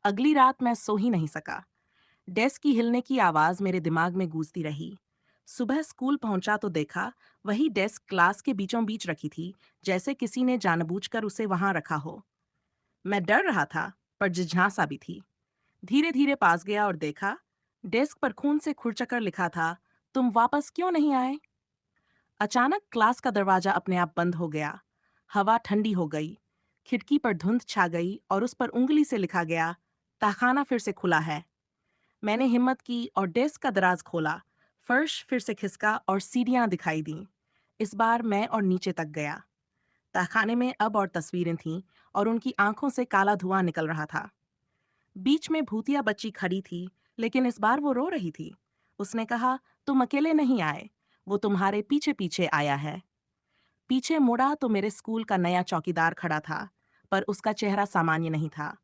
अगली रात मैं सो ही नहीं सका। डेस्क की हिलने की आवाज मेरे दिमाग में गूंजती रही। सुबह स्कूल पहुंचा तो देखा वही डेस्क क्लास के बीचों बीच रखी थी, जैसे किसी ने जानबूझकर उसे वहां रखा हो। मैं डर रहा था, पर जिज्ञासा भी थी। धीरे धीरे पास गया और देखा, डेस्क पर खून से खुरचकर लिखा था, तुम वापस क्यों नहीं आए। अचानक क्लास का दरवाजा अपने आप बंद हो गया। हवा ठंडी हो गई। खिड़की पर धुंध छा गई और उस पर उंगली से लिखा गया, तहखाना फिर से खुला है। मैंने हिम्मत की और डेस्क का दराज खोला। फर्श फिर से खिसका और सीढ़ियां दिखाई दीं। इस बार मैं और नीचे तक गया। तहखाने में अब और तस्वीरें थीं और उनकी आंखों से काला धुआं निकल रहा था। बीच में भूतिया बच्ची खड़ी थी, लेकिन इस बार वो रो रही थी। उसने कहा, तुम अकेले नहीं आए, वो तुम्हारे पीछे पीछे आया है। पीछे मुड़ा तो मेरे स्कूल का नया चौकीदार खड़ा था, पर उसका चेहरा सामान्य नहीं था।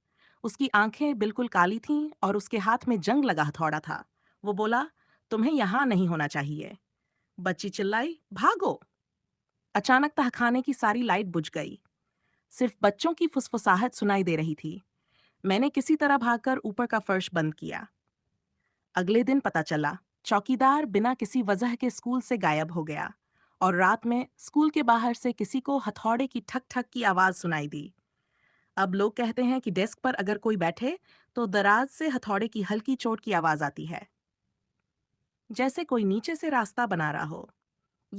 उसकी आंखें बिल्कुल काली थीं और उसके हाथ में जंग लगा हथौड़ा था। वो बोला, तुम्हें यहां नहीं होना चाहिए। बच्ची चिल्लाई, भागो। अचानक तहखाने की सारी लाइट बुझ गई। सिर्फ बच्चों की फुसफुसाहट सुनाई दे रही थी। मैंने किसी तरह भागकर ऊपर का फर्श बंद किया। अगले दिन पता चला, चौकीदार बिना किसी वजह के स्कूल से गायब हो गया और रात में स्कूल के बाहर से किसी को हथौड़े की ठक ठक की आवाज सुनाई दी। अब लोग कहते हैं कि डेस्क पर अगर कोई बैठे तो दराज से हथौड़े की हल्की चोट की आवाज आती है, जैसे कोई नीचे से रास्ता बना रहा हो।